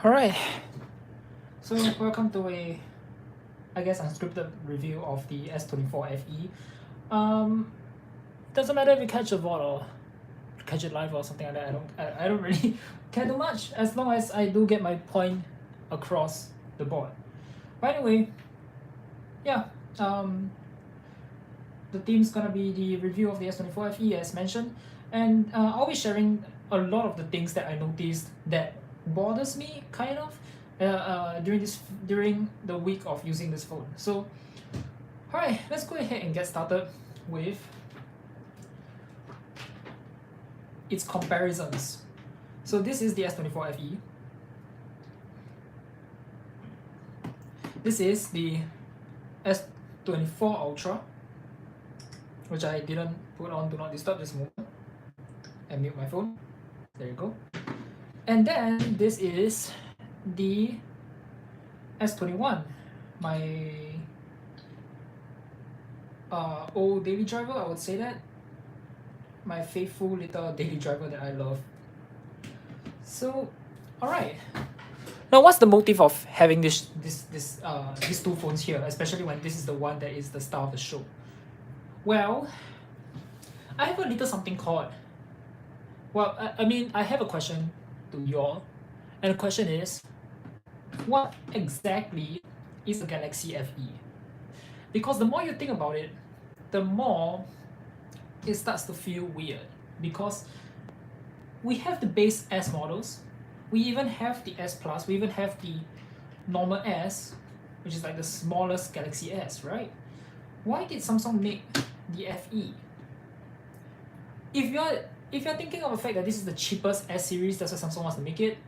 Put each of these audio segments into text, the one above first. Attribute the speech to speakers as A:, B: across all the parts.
A: Alright, so welcome to I guess, unscripted review of the S24 FE. Doesn't matter if you catch a VOD or catch it live or something like that. I don't really care too much as long as I do get my point across the board. But anyway, yeah, the theme's gonna be the review of the S24 FE as mentioned, and I'll be sharing a lot of the things that I noticed that bothers me kind of during the week of using this phone. So, alright, let's go ahead and get started with its comparisons. So this is the S24 FE. This is the S24 Ultra, which I didn't put on Do Not Disturb this moment, and mute my phone. There you go. And then this is the S21, my old daily driver, I would say that. My faithful little daily driver that I love. So, alright. Now, what's the motive of having these two phones here, especially when this is the one that is the star of the show? Well, I have a little something called. Well, I mean, I have a question to you all, and the question is, what exactly is a Galaxy FE? Because the more you think about it, the more it starts to feel weird, because we have the base S models, we even have the S Plus, we even have the normal S, which is like the smallest Galaxy S, right? Why did Samsung make the FE? If you're thinking of the fact that this is the cheapest S series, that's why Samsung wants to make it,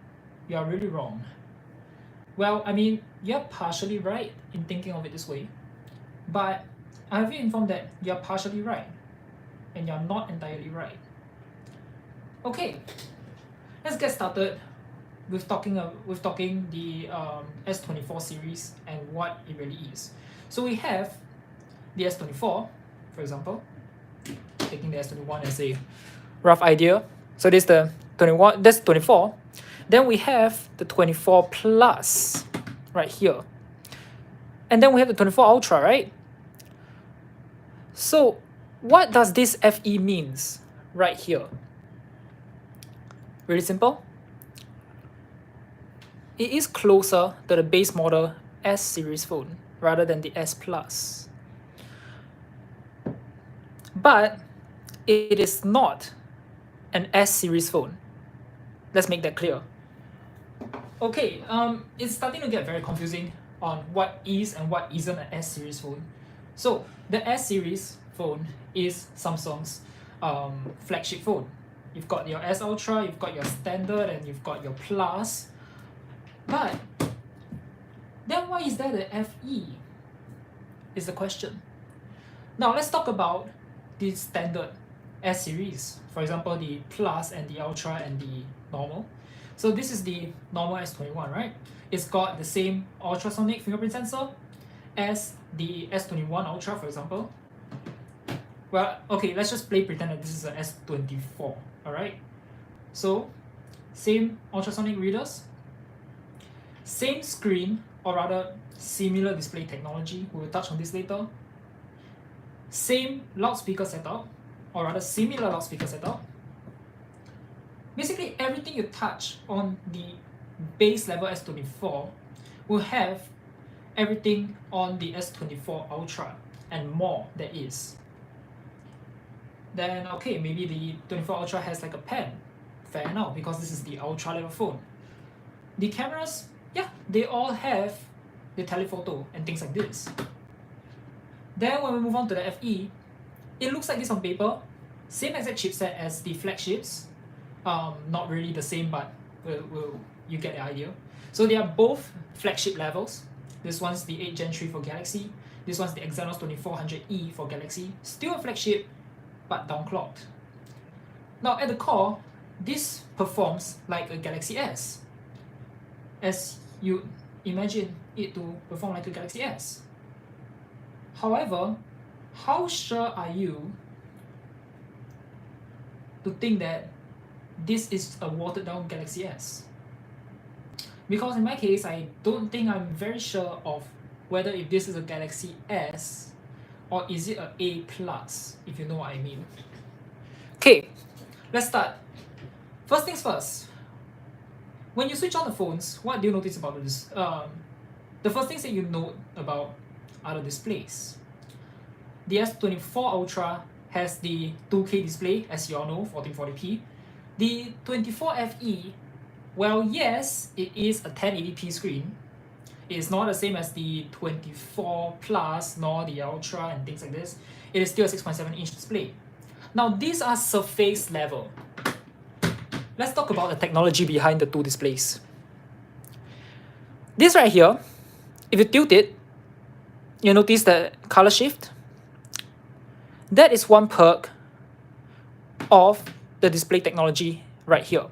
A: you are really wrong. Well, I mean, you're partially right in thinking of it this way, but I have you informed that you're partially right, and you're not entirely right. Okay, let's get started with talking the S24 series and what it really is. So we have the S24, for example, taking the S21 as a rough idea. So this is the 21, that's 24. Then we have the 24 Plus right here. And then we have the 24 Ultra, right? So what does this FE means right here? Really simple. It is closer to the base model S series phone rather than the S Plus. But it is not an S series phone. Let's make that clear. Okay, it's starting to get very confusing on what is and what isn't an S series phone. So the S series phone is Samsung's flagship phone. You've got your S Ultra, you've got your Standard, and you've got your Plus. But then why is there the FE? Is the question. Now let's talk about the standard S series. For example, the Plus and the Ultra and the normal. So this is the normal S21, right? It's got the same ultrasonic fingerprint sensor as the S21 Ultra, for example. Well, okay, let's just pretend that this is a S24, alright? So, same ultrasonic readers, same screen, or rather similar display technology, we will touch on this later. Same loudspeaker setup, or rather similar loudspeaker setup. Basically, everything you touch on the base level S24 will have everything on the S24 Ultra and more that is. Then okay, maybe the 24 Ultra has like a pen. Fair enough, because this is the Ultra level phone. The cameras, yeah, they all have the telephoto and things like this. Then when we move on to the FE, it looks like this on paper. Same exact chipset as the flagships. Not really the same, but you get the idea. So they are both flagship levels. This one's the 8 Gen 3 for Galaxy. This one's the Exynos 2400E for Galaxy. Still a flagship, but downclocked. Now at the core, this performs like a Galaxy S, as you imagine it to perform like a Galaxy S. However, how sure are you to think that this is a watered down Galaxy S? Because in my case, I don't think I'm very sure of whether if this is a Galaxy S or is it a A+, if you know what I mean. Okay, let's start. First things first. When you switch on the phones, what do you notice about this? The first things that you note about are the displays. The S24 Ultra has the 2K display, as you all know, 1440p. The 24 FE, well, yes, it is a 1080p screen. It is not the same as the 24 Plus nor the Ultra and things like this. It is still a 6.7-inch display. Now, these are surface level. Let's talk about the technology behind the two displays. This right here, if you tilt it, you notice the color shift. That is one perk of the display technology right here.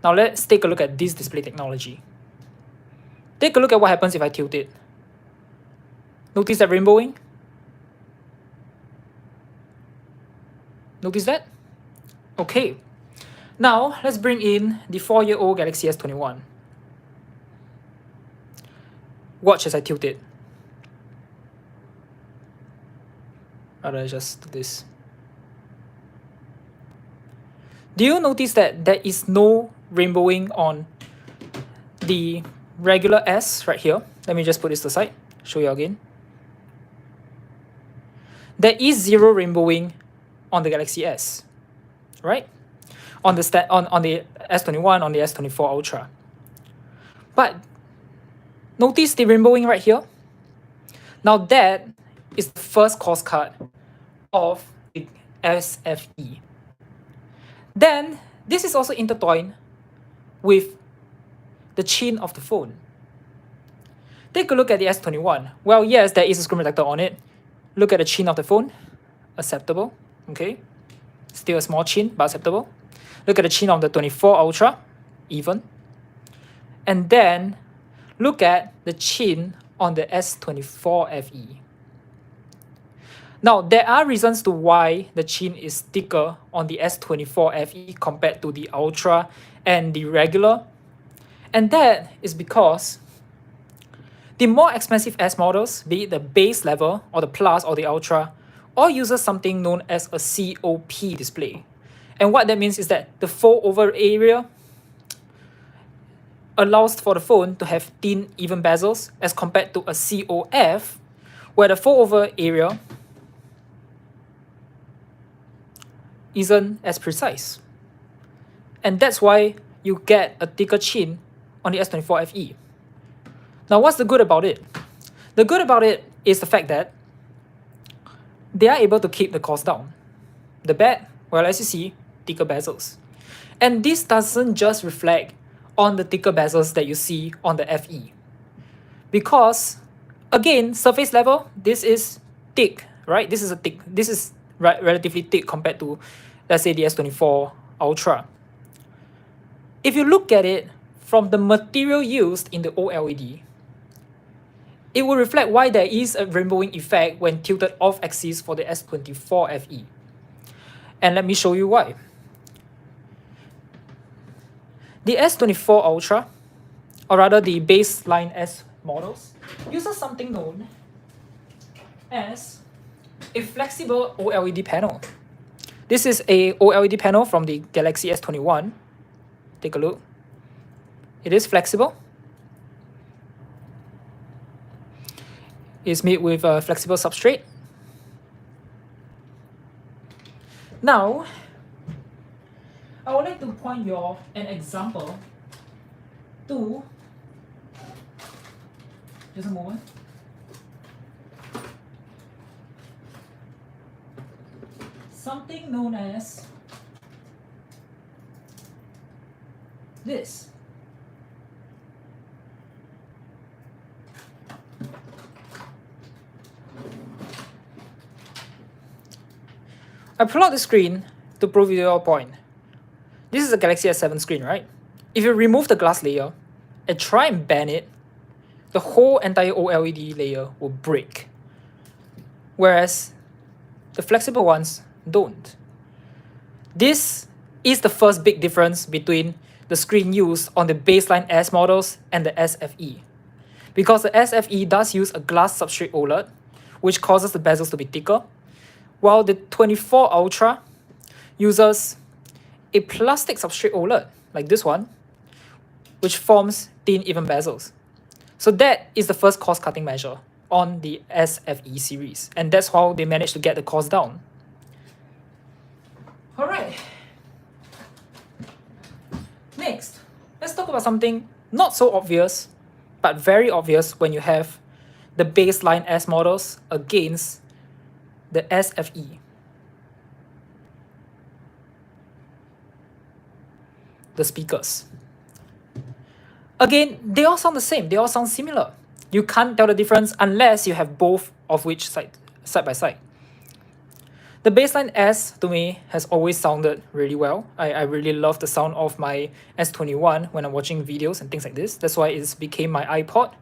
A: Now let's take a look at this display technology. Take a look at what happens if I tilt it. Notice that rainbowing? Notice that? Okay. Now let's bring in the 4-year-old Galaxy S21. Watch as I tilt it. Rather just do this. Do you notice that there is no rainbowing on the regular S right here? Let me just put this aside, show you again. There is zero rainbowing on the Galaxy S, right? On the S21, on the S24 Ultra. But notice the rainbowing right here. Now that is the first cost cut of the SFE. Then this is also intertwined with the chin of the phone. Take a look at the S21. Well, yes, there is a screen protector on it. Look at the chin of the phone. Acceptable. Okay. Still a small chin, but acceptable. Look at the chin of the 24 Ultra. Even. And then look at the chin on the S24 FE. Now, there are reasons to why the chin is thicker on the S24 FE compared to the Ultra and the regular. And that is because the more expensive S models, be it the base level or the Plus or the Ultra, all uses something known as a COP display. And what that means is that the fold over area allows for the phone to have thin, even bezels as compared to a COF, where the fold over area isn't as precise. And that's why you get a thicker chin on the S24 FE. Now, what's the good about it? The good about it is the fact that they are able to keep the cost down. The bad, well, as you see, thicker bezels. And this doesn't just reflect on the thicker bezels that you see on the FE. Because, again, surface level, this is thick, right? This is relatively thick compared to, let's say, the S24 Ultra. If you look at it from the material used in the OLED, it will reflect why there is a rainbowing effect when tilted off axis for the S24 FE. And let me show you why. The S24 Ultra, or rather the baseline S models, uses something known as a flexible OLED panel. This is a OLED panel from the Galaxy S21. Take a look. It is flexible. It's made with a flexible substrate. Now, I would like to point you an example to, just a moment. Something known as this. I pull out the screen to prove you your point. This is a Galaxy S7 screen, right? If you remove the glass layer and try and bend it, the whole entire OLED layer will break. Whereas the flexible ones don't. This is the first big difference between the screen used on the baseline S models and the SFE. Because the SFE does use a glass substrate OLED, which causes the bezels to be thicker, while the 24 Ultra uses a plastic substrate OLED, like this one, which forms thin even bezels. So that is the first cost-cutting measure on the SFE series, and that's how they managed to get the cost down. Alright. Next, let's talk about something not so obvious, but very obvious when you have the baseline S models against the SFE. The speakers. Again, they all sound the same, they all sound similar. You can't tell the difference unless you have both of which side by side. The baseline S to me has always sounded really well. I really love the sound of my S21 when I'm watching videos and things like this. That's why it became my iPod.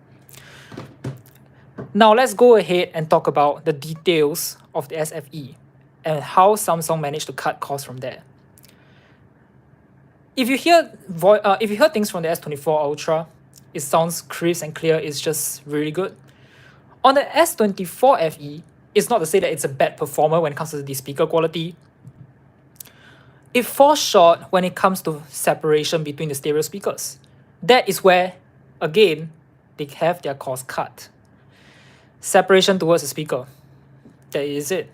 A: Now let's go ahead and talk about the details of the SFE and how Samsung managed to cut costs from there. If you hear things from the S24 Ultra, it sounds crisp and clear, it's just really good. On the S24 FE, it's not to say that it's a bad performer when it comes to the speaker quality. It falls short when it comes to separation between the stereo speakers. That is where, again, they have their cost cut. Separation towards the speaker. That is it.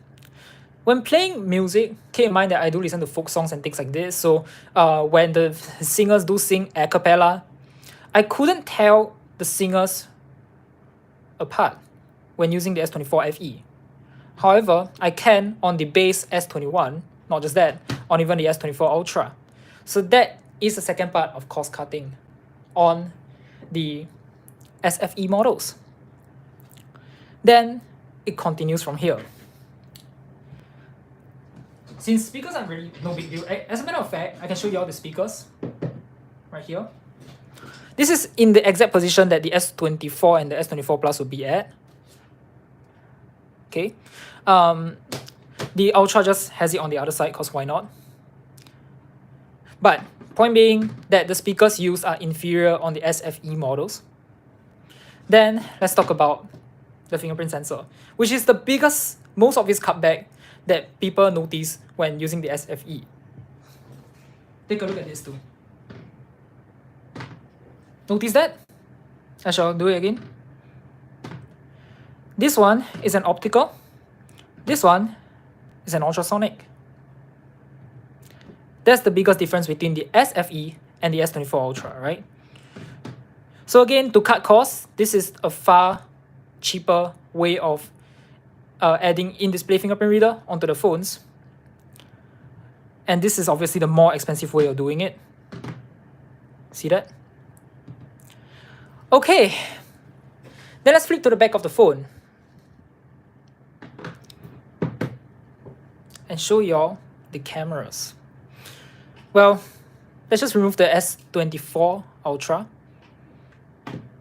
A: When playing music, keep in mind that I do listen to folk songs and things like this, so when the singers do sing a cappella, I couldn't tell the singers apart when using the S24 FE. However, I can on the base S21, not just that, on even the S24 Ultra. So that is the second part of cost cutting on the SFE models. Then it continues from here. Since speakers are really no big deal, as a matter of fact, I can show you all the speakers right here. This is in the exact position that the S24 and the S24 Plus will be at. Okay. The Ultra just has it on the other side because why not? But point being that the speakers used are inferior on the SFE models. Then let's talk about the fingerprint sensor, which is the biggest, most obvious cutback that people notice when using the SFE. Take a look at this too. Notice that? I shall do it again. This one is an optical. This one is an ultrasonic. That's the biggest difference between the SFE and the S24 Ultra, right? So again, to cut costs, this is a far cheaper way of adding in-display fingerprint reader onto the phones. And this is obviously the more expensive way of doing it. See that? Okay, then let's flip to the back of the phone and show y'all the cameras. Well, let's just remove the S24 Ultra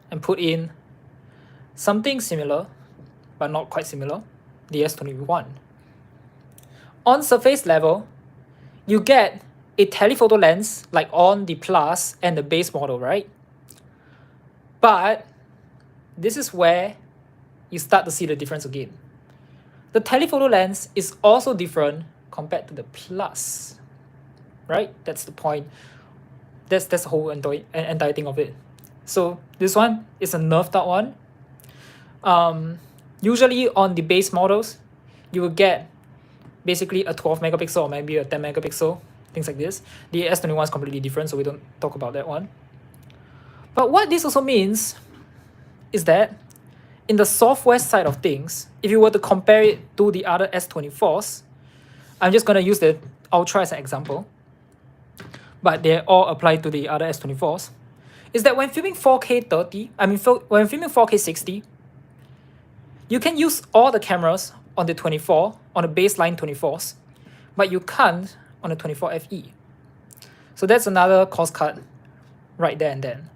A: and put in something similar, but not quite similar, the S21. On surface level, you get a telephoto lens like on the Plus and the base model, right? But this is where you start to see the difference again. The telephoto lens is also different compared to the Plus, right? That's the point. That's the whole entire thing of it. So this one is a nerfed out one. Usually on the base models, you will get basically a 12 megapixel or maybe a 10 megapixel, things like this. The S21 is completely different, so we don't talk about that one. But what this also means is that in the software side of things, if you were to compare it to the other S24s, I'm just going to use the Ultra as an example, but they all apply to the other S24s, is that when filming 4K 30, when filming 4K 60, you can use all the cameras on the 24, on the baseline 24s, but you can't on the 24 FE. So that's another cost cut right there and then.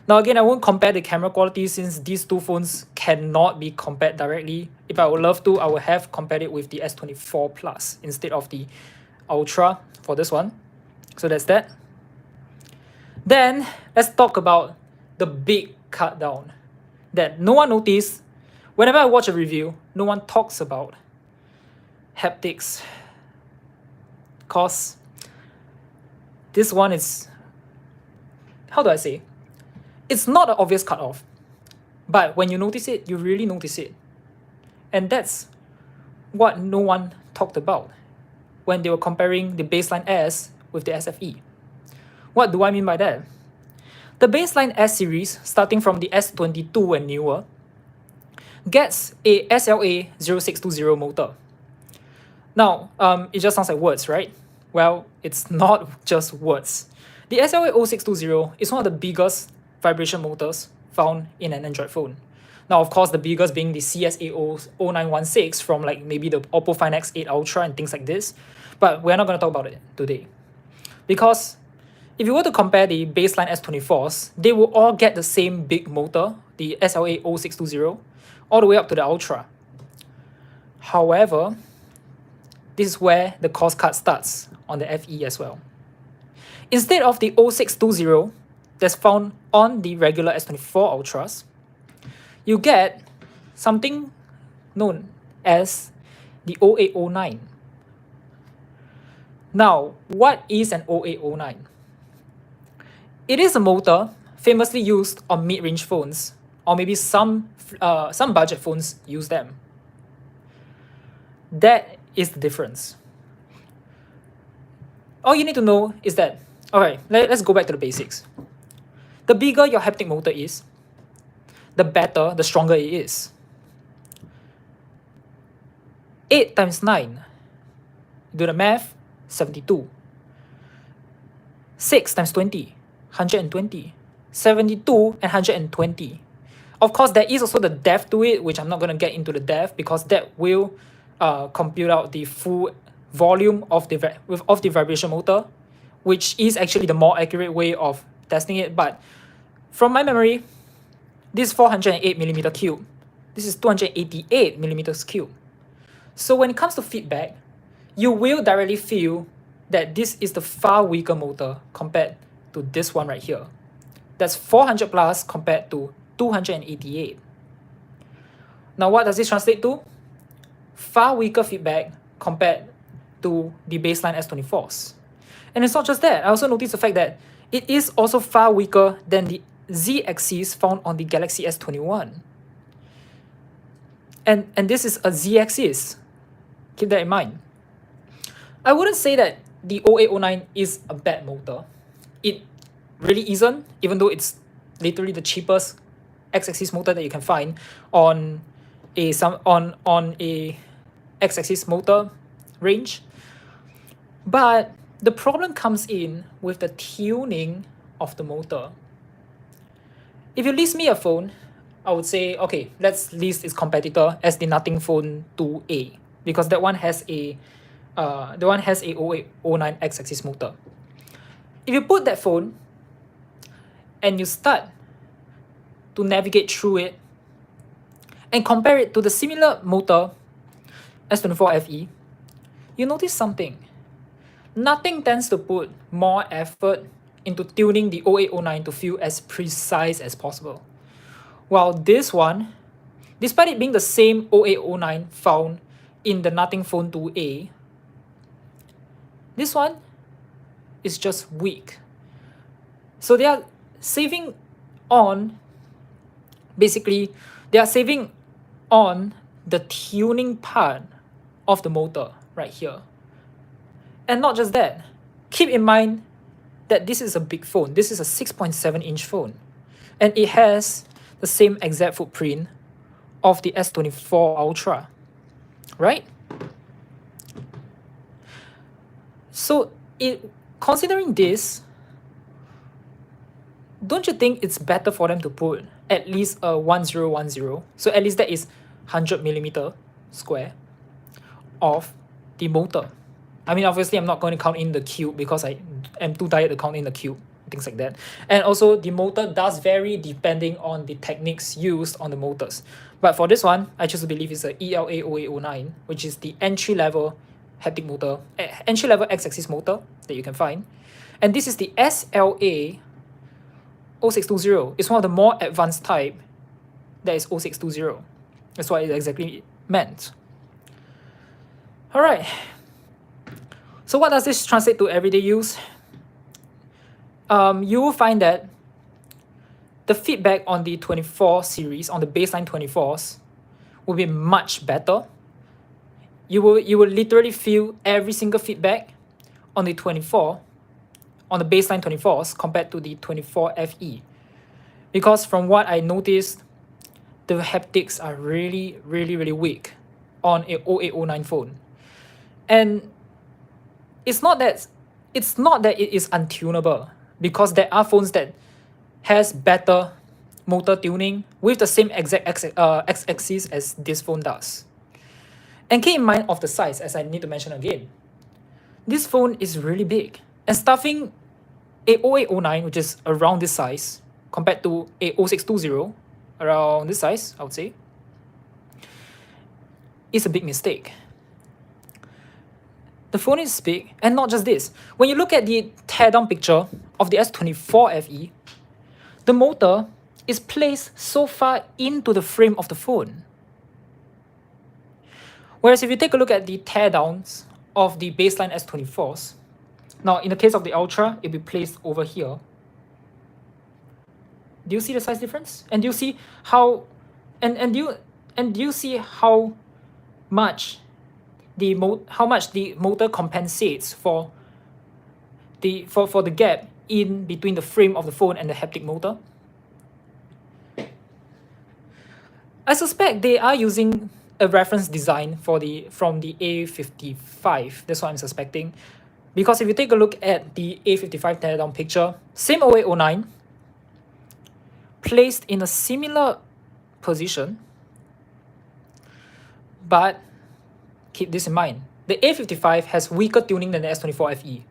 A: Now again, I won't compare the camera quality since these two phones cannot be compared directly. If I would love to, I would have compared it with the S24 Plus instead of the Ultra for this one. So that's that. Then let's talk about the big cut down that no one noticed. Whenever I watch a review, no one talks about haptics, cause this one is, how do I say, it's not an obvious cut off, but when you notice it, you really notice it. And that's what no one talked about when they were comparing the baseline S with the SFE. What do I mean by that? The baseline S series, starting from the S22 and newer, gets a SLA 0620 motor. Now, it just sounds like words, right? Well, it's not just words. The SLA 0620 is one of the biggest vibration motors found in an Android phone. Now, of course, the biggest being the CSAO 0916 from like maybe the Oppo Find X8 Ultra and things like this. But we're not going to talk about it today. Because if you were to compare the baseline S24s, they will all get the same big motor, the SLA 0620, all the way up to the Ultra. However, this is where the cost cut starts on the FE as well. Instead of the 0620 that's found on the regular S24 Ultras, you get something known as the 0809. Now, what is an 0809? It is a motor famously used on mid-range phones, or maybe some budget phones use them. That is the difference. All you need to know is that, alright, let's go back to the basics. The bigger your haptic motor is, the better, the stronger it is. 8 times 9, do the math, 72. 6 times 20, 120. 72 and 120. Of course, there is also the depth to it, which I'm not going to get into the depth because that will compute out the full volume of the vibration motor, which is actually the more accurate way of testing it. But from my memory, this is 408 millimeter cube. This is 288 millimeters cube. So when it comes to feedback, you will directly feel that this is the far weaker motor compared to this one right here. That's 400 plus compared to 288. Now what does this translate to? Far weaker feedback compared to the baseline S24s. And it's not just that. I also noticed the fact that it is also far weaker than the Z-axis found on the Galaxy S21. And this is a Z-axis. Keep that in mind. I wouldn't say that the 0809 is a bad motor. It really isn't, even though it's literally the cheapest X-axis motor that you can find on a X-axis motor range. But the problem comes in with the tuning of the motor. If you list me a phone, I would say, okay, let's list its competitor as the Nothing Phone 2A, because that one has a 0809 X-axis motor. If you put that phone and you start to navigate through it and compare it to the similar motor S24 FE, you notice something. Nothing tends to put more effort into tuning the 0809 to feel as precise as possible. While this one, despite it being the same 0809 found in the Nothing Phone 2A, this one is just weak. So they are saving on, basically, they are saving on the tuning part of the motor right here. And not just that, keep in mind that this is a big phone. This is a 6.7-inch phone. And it has the same exact footprint of the S24 Ultra, right? So considering this, don't you think it's better for them to put at least a 1010? So at least that is 100 millimeter square of the motor. I mean, obviously, I'm not going to count in the cube because I am too tired to count in the cube, things like that. And also, the motor does vary depending on the techniques used on the motors. But for this one, I choose to believe it's a ELA 0809, which is the entry-level haptic motor, entry-level X-axis motor that you can find. And this is the SLA 0620. It's one of the more advanced type that is 0620. That's what it exactly meant. Alright. So what does this translate to everyday use? You will find that the feedback on the 24 series, on the baseline 24s, will be much better. You will literally feel every single feedback on the 24, on the baseline 24s compared to the 24 FE. Because from what I noticed, the haptics are really, really, really weak on a 0809 phone. And it's not that it is untunable, because there are phones that has better motor tuning with the same exact x-axis as this phone does. And keep in mind of the size, as I need to mention again. This phone is really big, and stuffing a 0809, which is around this size, compared to a 0620, around this size, I would say, is a big mistake. The phone is big, and not just this. When you look at the teardown picture of the S24 FE, the motor is placed so far into the frame of the phone. Whereas if you take a look at the teardowns of the baseline S24s, now in the case of the Ultra, it'll be placed over here. Do you see the size difference? And do you see how do you see how much the motor compensates for the gap in between the frame of the phone and the haptic motor? I suspect they are using a reference design from the A55. That's what I'm suspecting. Because if you take a look at the A55 teardown picture, same 0809, placed in a similar position, but keep this in mind, the A55 has weaker tuning than the S24 FE.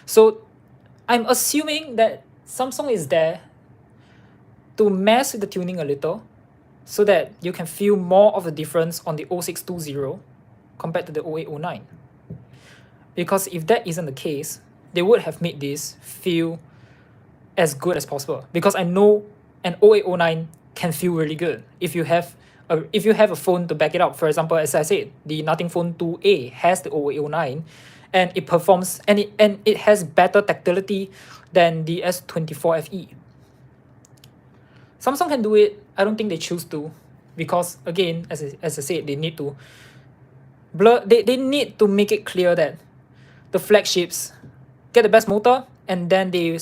A: So I'm assuming that Samsung is there to mess with the tuning a little, so that you can feel more of the difference on the 0620 compared to the 0809. Because if that isn't the case, they would have made this feel as good as possible. Because I know an 0809 can feel really good if you have a phone to back it up. For example, as I said, the Nothing Phone 2A has the 0809, and it performs and it has better tactility than the S24 FE. Samsung can do it. I don't think they choose to, because again, as I said, they need to they need to make it clear that the flagships get the best motor, and then they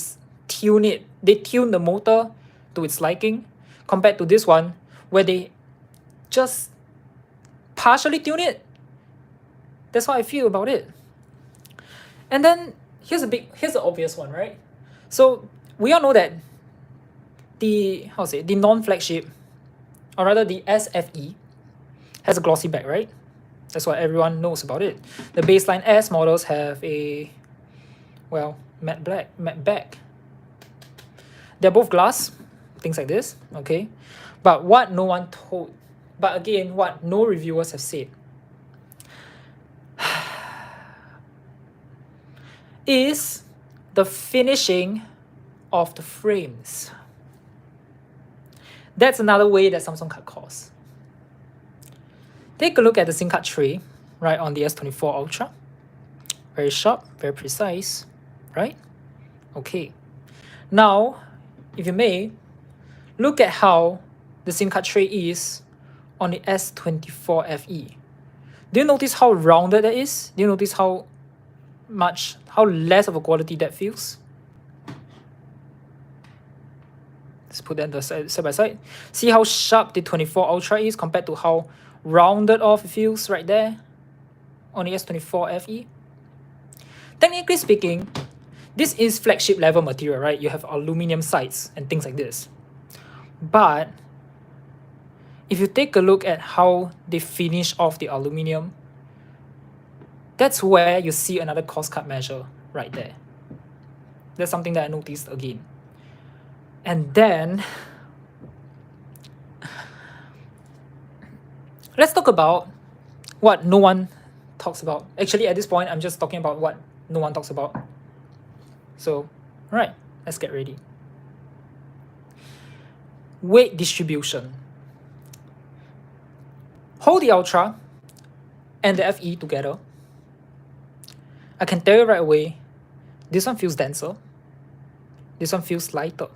A: tune the motor to its liking, compared to this one where they just partially tune it. That's how I feel about it. And then here's the obvious one, right? So we all know that the non-flagship, or rather the SFE, has a glossy back, right? That's what everyone knows about it. The baseline S models have a, well, matte back. They're both glass, things like this, okay? But what no reviewers have said is the finishing of the frames. That's another way that Samsung cut costs. Take a look at the SIM card tray, right, on the S24 Ultra. Very sharp, very precise, right? Okay. Now, if you may, look at how the SIM card tray is on the S24 FE. Do you notice how rounded that is? Do you notice how less of a quality that feels? Let's put that side by side. See how sharp the 24 Ultra is compared to how rounded off it feels right there on the S24 FE. Technically speaking, this is flagship level material, right? You have aluminum sides and things like this. But if you take a look at how they finish off the aluminum, that's where you see another cost cut measure right there. That's something that I noticed again. And then let's talk about what no one talks about. Actually, at this point, I'm just talking about what no one talks about. So, alright, let's get ready. weight distribution. Hold the Ultra and the FE together. I can tell you right away, this one feels denser. This one feels lighter.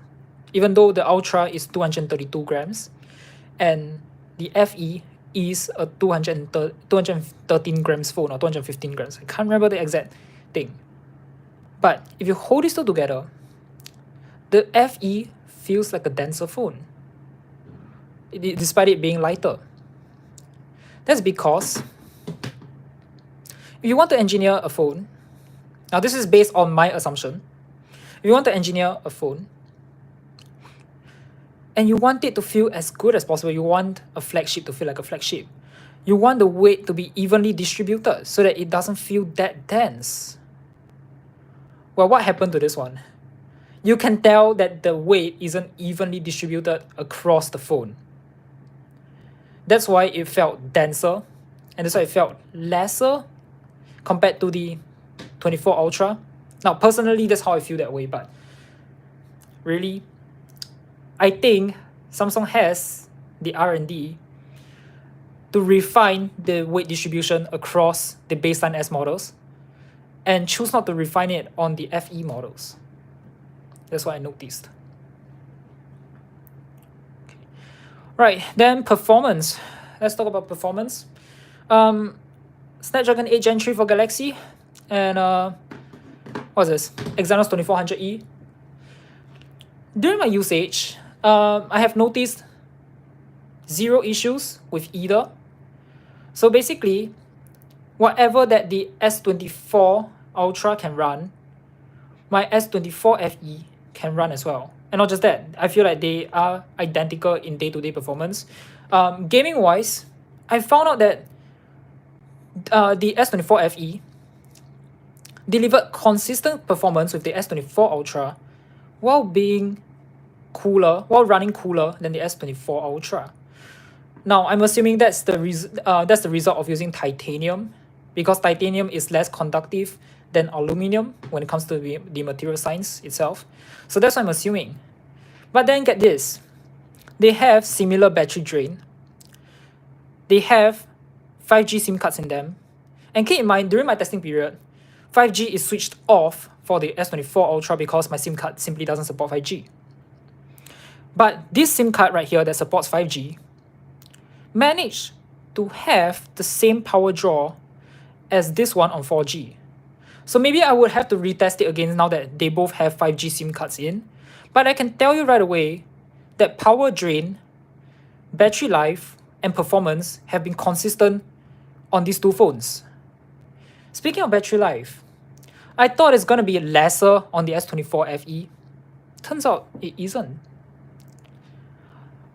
A: Even though the Ultra is 232 grams and the FE is a 213 grams phone or 215 grams. I can't remember the exact thing. But if you hold these two together, the FE feels like a denser phone, despite it being lighter. That's because if you want to engineer a phone, now this is based on my assumption, if you want to engineer a phone, and you want it to feel as good as possible, you want a flagship to feel like a flagship, you want the weight to be evenly distributed so that it doesn't feel that dense. Well, what happened to this one? You can tell that the weight isn't evenly distributed across the phone. That's why it felt denser, and that's why it felt lesser compared to the 24 Ultra. Now, personally, that's how I feel that way, but really, I think Samsung has the R&D to refine the weight distribution across the baseline S models and choose not to refine it on the FE models. That's what I noticed. Okay. Right, then performance. Let's talk about performance. Snapdragon 8 Gen 3 for Galaxy and what's this? Exynos 2400E. During my usage, I have noticed zero issues with either. So basically, whatever that the S24 Ultra can run, my S24 FE can run as well. And not just that, I feel like they are identical in day-to-day performance. Gaming-wise, I found out that the S24 FE delivered consistent performance with the S24 Ultra while running cooler than the S24 Ultra. Now, I'm assuming that's the result of using titanium, because titanium is less conductive than aluminum when it comes to the material science itself. So that's what I'm assuming. But then get this, they have similar battery drain. They have 5G SIM cards in them. And keep in mind, during my testing period, 5G is switched off for the S24 Ultra because my SIM card simply doesn't support 5G. But this SIM card right here that supports 5G managed to have the same power draw as this one on 4G. So maybe I would have to retest it again now that they both have 5G SIM cards in. But I can tell you right away that power drain, battery life, and performance have been consistent on these two phones. Speaking of battery life, I thought it's going to be lesser on the S24 FE. Turns out it isn't.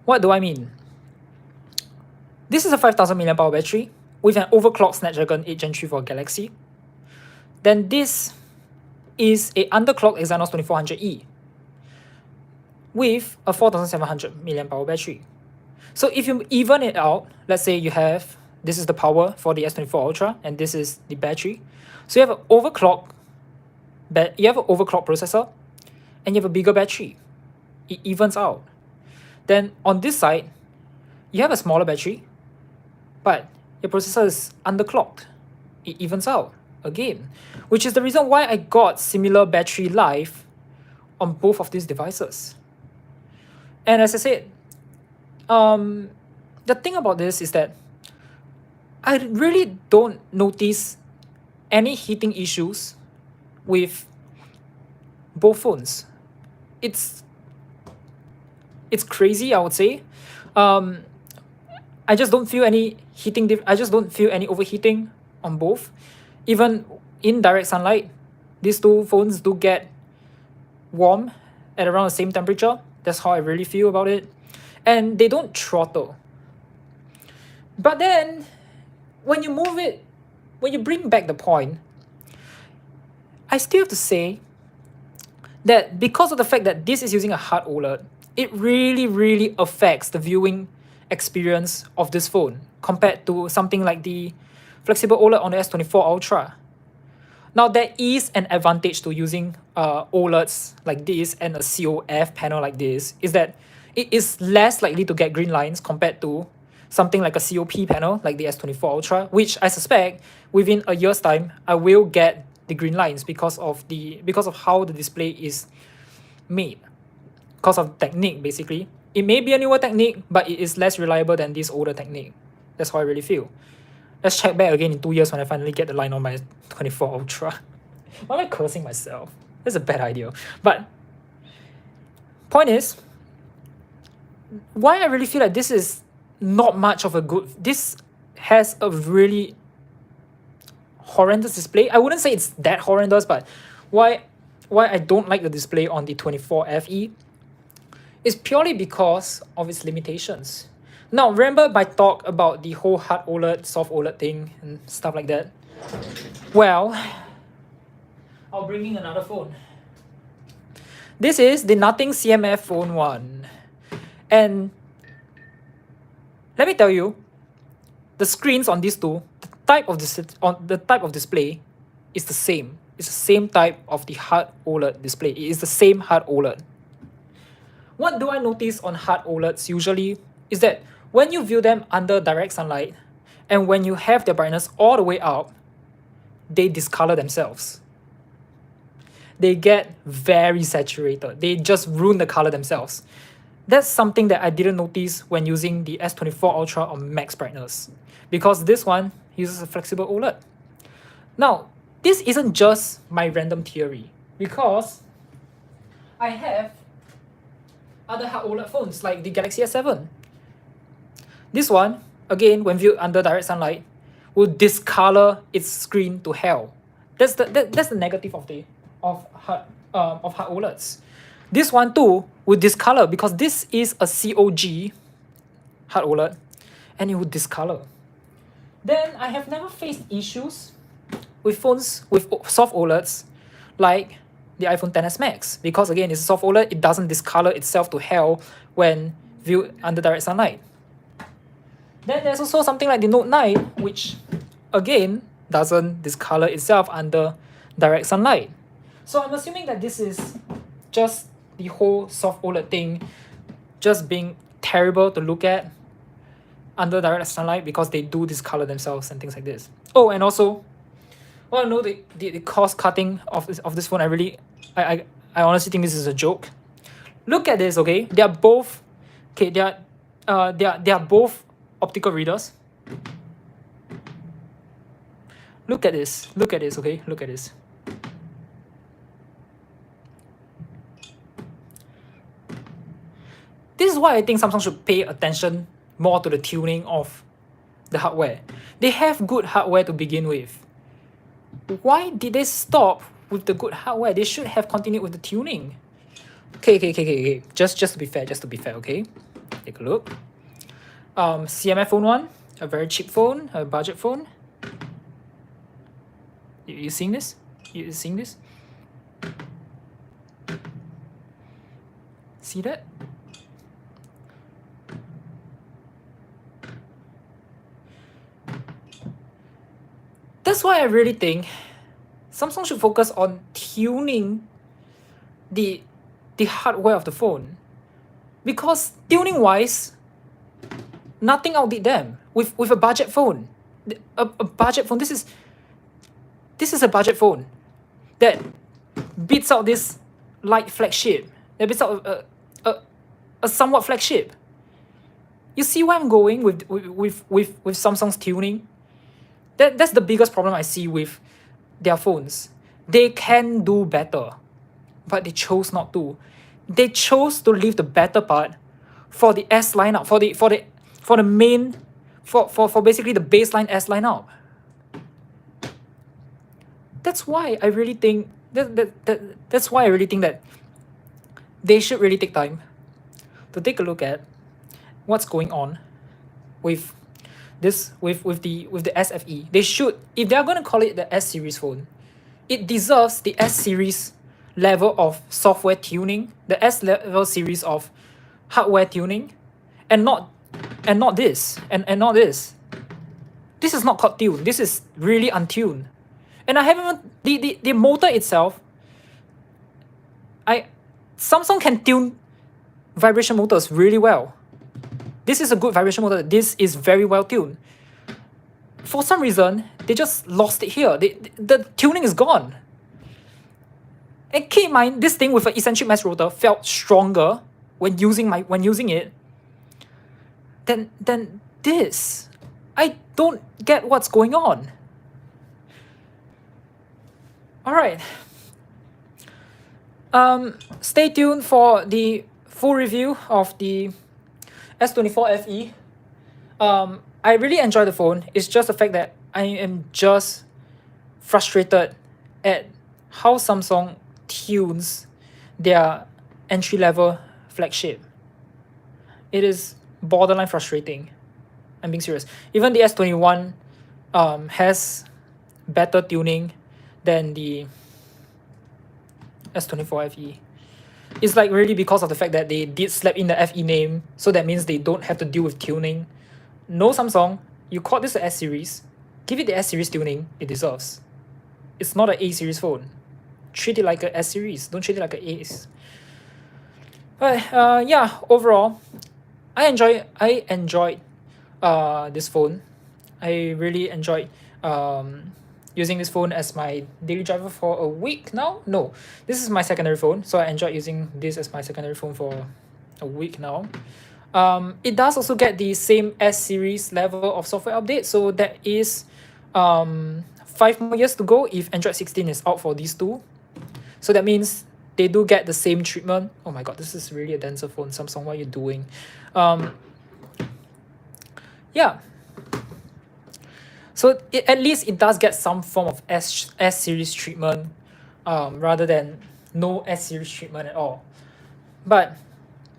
A: What do I mean? This is a 5000 mAh battery with an overclocked Snapdragon 8 Gen 3 for Galaxy. Then this is a underclocked Exynos 2400E with a 4700 mAh battery. So if you even it out, let's say you have, this is the power for the S24 Ultra and this is the battery. So you have an overclock processor and you have a bigger battery. It evens out. Then on this side, you have a smaller battery, but your processor is underclocked. It evens out again, which is the reason why I got similar battery life on both of these devices. And as I said, the thing about this is that I really don't notice any heating issues with both phones. It's crazy, I would say. I just don't feel any heating. I just don't feel any overheating on both. Even in direct sunlight, these two phones do get warm at around the same temperature. That's how I really feel about it. And they don't throttle. But then, when you bring back the point, I still have to say that because of the fact that this is using a hard OLED, it really, really affects the viewing experience of this phone compared to something like the flexible OLED on the S24 Ultra. Now, there is an advantage to using OLEDs like this and a COF panel like this, is that it is less likely to get green lines compared to something like a COP panel like the S24 Ultra, which I suspect within a year's time I will get the green lines because of how the display is made, because of technique basically. It may be a newer technique, but it is less reliable than this older technique. That's how I really feel. Let's check back again in 2 years when I finally get the line on my 24 Ultra. Why am I cursing myself? That's a bad idea. But point is, why I really feel like this is not much of a good, this has a really horrendous display. I wouldn't say it's that horrendous, but why I don't like the display on the 24 FE is purely because of its limitations. Now, remember my talk about the whole hard OLED, soft OLED thing and stuff like that? Well, I'll bring in another phone. This is the Nothing CMF Phone 1. And let me tell you, the screens on these two, the type of display is the same. It's the same type of the hard OLED display. It is the same hard OLED. What do I notice on hard OLEDs usually is that when you view them under direct sunlight and when you have their brightness all the way up, they discolor themselves. They get very saturated. They just ruin the color themselves. That's something that I didn't notice when using the S24 Ultra on max brightness, because this one uses a flexible OLED. Now, this isn't just my random theory, because I have other hard OLED phones like the Galaxy S7. This one, again, when viewed under direct sunlight, will discolor its screen to hell. That's the negative of hard OLEDs. This one too will discolor because this is a COG hard OLED, and it will discolor. Then I have never faced issues with phones with soft OLEDs like the iPhone XS Max, because again, it's a soft OLED, it doesn't discolor itself to hell when viewed under direct sunlight. Then there's also something like the Note 9, which again doesn't discolor itself under direct sunlight. So I'm assuming that this is just the whole soft OLED thing just being terrible to look at under direct sunlight because they do discolor themselves and things like this. Oh, and also, well, no, the cost cutting of this phone, I honestly think this is a joke. Look at this, okay? They are both both optical readers. Look at this, okay? Look at this. This is why I think Samsung should pay attention more to the tuning of the hardware. They have good hardware to begin with. Why did they stop with the good hardware? They should have continued with the tuning. Okay. Just to be fair, okay? Take a look. CMF Phone 1, a very cheap phone, a budget phone. You seeing this? You seeing this? See that? That's why I really think Samsung should focus on tuning the hardware of the phone, because tuning wise, nothing outdid them with a budget phone. A budget phone. This is a budget phone that beats out this light flagship. That beats out a somewhat flagship. You see where I'm going with Samsung's tuning? That's the biggest problem I see with their phones. They can do better, but they chose not to. They chose to leave the better part for the S lineup, for the main, for basically the baseline S lineup. That's why I really think that's why I really think that they should really take time to take a look at what's going on with this with the SFE. They should, if they're going to call it the S series phone, it deserves the S series level of software tuning, the S level series of hardware tuning, and not this and not this. This is not called tuned. This is really untuned. And I haven't even, the motor itself, Samsung can tune vibration motors really well. This is a good vibration motor. This is very well tuned. For some reason, they just lost it here. The tuning is gone. And keep in mind, this thing with an eccentric mass rotor felt stronger when using it than this. I don't get what's going on. Alright. Stay tuned for the full review of the S24 FE. I really enjoy the phone. It's just the fact that I am just frustrated at how Samsung tunes their entry-level flagship. It is borderline frustrating. I'm being serious. Even the S21 has better tuning than the S24 FE. It's like really because of the fact that they did slap in the FE name, so that means they don't have to deal with tuning. No, Samsung, you called this the S series. Give it the S series tuning it deserves. It's not an A series phone. Treat it like a S series. Don't treat it like an A's. But yeah, overall, I enjoyed this phone. I really enjoyed using this phone as my daily driver for a week now. No, this is my secondary phone, so I enjoyed using this as my secondary phone for a week now. It does also get the same S series level of software update, so that is 5 more years to go if Android 16 is out for these two. So that means they do get the same treatment. Oh my god, this is really a denser phone, Samsung, what are you doing? Yeah. So at least it does get some form of S series treatment rather than no S series treatment at all. But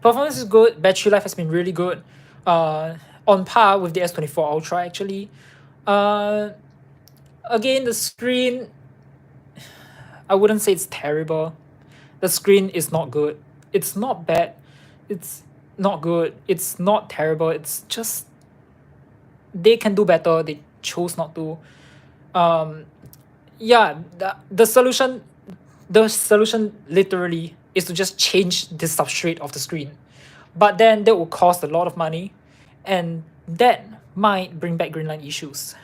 A: performance is good, battery life has been really good, on par with the S24 Ultra actually. Again, the screen, I wouldn't say it's terrible. The screen is not good. It's not bad. It's not good. It's not terrible. It's just they can do better. They chose not to. Yeah, the solution literally is to just change the substrate of the screen, but then that will cost a lot of money, and that might bring back green line issues.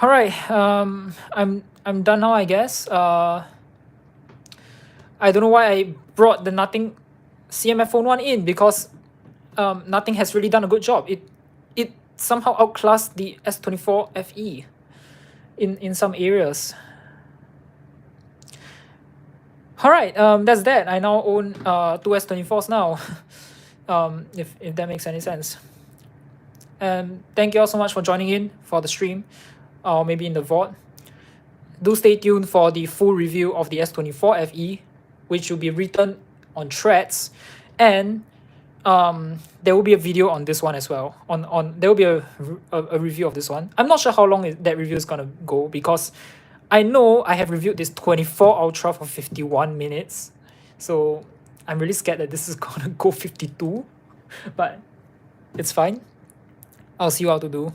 A: All right, I'm done now, I guess. I don't know why I brought the Nothing CMF Phone 1 in, because Nothing has really done a good job. It somehow outclassed the S24 FE in some areas. Alright, that's that. I now own two S24s now. If that makes any sense. Thank you all so much for joining in for the stream, or maybe in the VOD. Do stay tuned for the full review of the S24 FE, which will be written on Threads, and there will be a video on this one as well. There will be a review of this one. I'm not sure how long that review is gonna go, because I know I have reviewed this 24 Ultra for 51 minutes, so I'm really scared that this is gonna go 52, but it's fine. I'll see what to do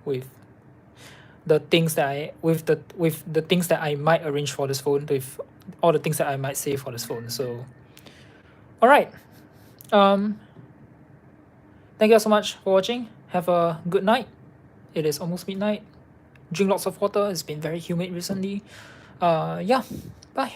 A: with the things that I might arrange for this phone, with all the things that I might say for this phone. So all right, thank you all so much for watching. Have a good night. It is almost midnight. Drink lots of water. It's been very humid recently. Yeah, bye.